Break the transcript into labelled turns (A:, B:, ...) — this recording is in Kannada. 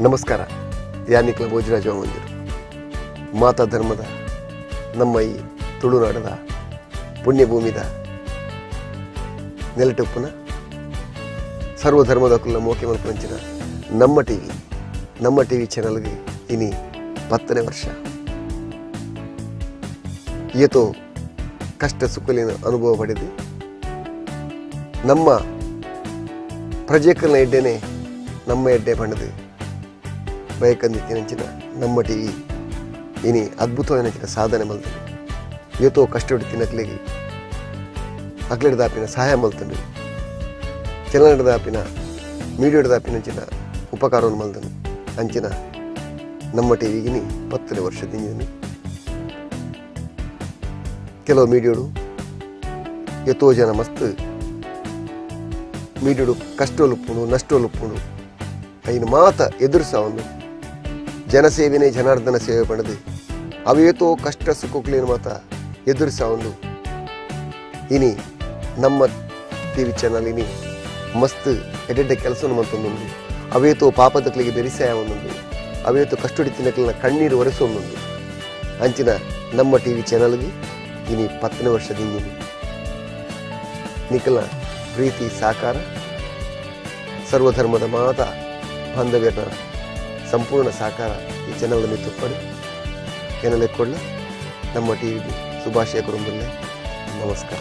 A: ನಮಸ್ಕಾರ. ಯಾನಿಕ್ಲ ಭೋಜರಾಜ ಮಂದಿರು ಮಾತಾ ಧರ್ಮದ ನಮ್ಮ ಈ ತುಳುನಾಡದ ಪುಣ್ಯಭೂಮಿದ ನೆಲಟುಪ್ಪುನ ಸರ್ವಧರ್ಮದ ಕುಲ್ಲ ಮೋಕೆ ಮಲ್ಪಂಚಿನ ನಮ್ಮ ಟಿವಿ ಚಾನಲ್ಗೆ ಇನಿ 10ನೇ ವರ್ಷ. ಏತೋ ಕಷ್ಟ ಸುಖಲಿನ ಅನುಭವ ಪಡೆದು ನಮ್ಮ ಪ್ರಜೆಕಲ್ನ ಎಡ್ಡೆನೆ ನಮ್ಮ ಎಡ್ಡೆ ಬಣ್ಣದು ಬಯಕಂದಿತ್ತಿನಂಚಿನ ನಮ್ಮ ಟಿವಿ ಇನಿ ಅದ್ಭುತವಾದ ಸಾಧನೆ ಮಲ್ತಂಡು. ಏತೋ ಕಷ್ಟಪಟ್ಟು ತಿನ್ನಕ್ಲಿಗೆ ಅಕ್ಲೆಡ್ ದಾಪಿನ ಸಹಾಯ ಮಲ್ತಂಡು. ಚಲನದ ದಾಪಿನ ಮೀಡಿಯೋದ ದಾಪಿನಂಚಿನ ಉಪಕಾರವನ್ನು ಮಲ್ತಂಡು. ಅಂಚಿನ ನಮ್ಮ ಟಿವಿಗಿನಿ 10ನೇ ವರ್ಷದಿಂದ ಕೆಲವು ಮೀಡಿಯೋಡು ಎತ್ತೋ ಜನ ಮಸ್ತ್ ಮೀಡಿಯೋಡು ಕಷ್ಟೋಲುಪ್ಪುಂಡು ನಷ್ಟೋಲುಪ್ಪುಂಡು ಐನು ಮಾತ ಎದುರಿಸ ಒಂದು ಜನಸೇವೆನೇ ಜನಾರ್ದನ ಸೇವೆ ಪಡೆದು ಅವೇತೋ ಕಷ್ಟ ಸುಖಕ್ಲೇನು ಮಾತ ಎದುರಿಸ ಒಂದು ಇನಿ ನಮ್ಮ ಟಿವಿ ಚಾನಲ್ ಇನಿ ಮಸ್ತ್ ಎಡ್ಡೆಡ್ಡೆ ಕೆಲಸವನ್ನು ಮಂತೊಂದುಂಡು. ಅವೇತೋ ಪಾಪದಕ್ಲಿಗೆ ಬೆರಿಸಾಯ ಒಂದೊಂದು ಅವೇತೋ ಕಷ್ಟೊಡಿ ತಿನ್ನಕ್ಲಿನ ಕಣ್ಣೀರು ಒರೆಸೊಂದುಂಡು. ಅಂಚಿನ ನಮ್ಮ ಟಿವಿ ಚಾನಲ್ಗೆ ಇನಿ 10ನೇ ವರ್ಷದಿಂದ ನಿಖಲ್ನ ಪ್ರೀತಿ ಸಾಕಾರ ಸರ್ವಧರ್ಮದ ಮಾತಾ ಬಾಂಧವ್ಯರ ಸಂಪೂರ್ಣ ಸಾಕಾರ ಈ ಚಾನಲ್ನಲ್ಲಿ ತುಪ್ಪಡಿ ಏನಲೆಕ್ಕೊಳ್ಳ ನಮ್ಮ ಟಿವಿಗೆ ಶುಭಾಶಯ ಕೊಡುವುದಿಲ್ಲ. ನಮಸ್ಕಾರ.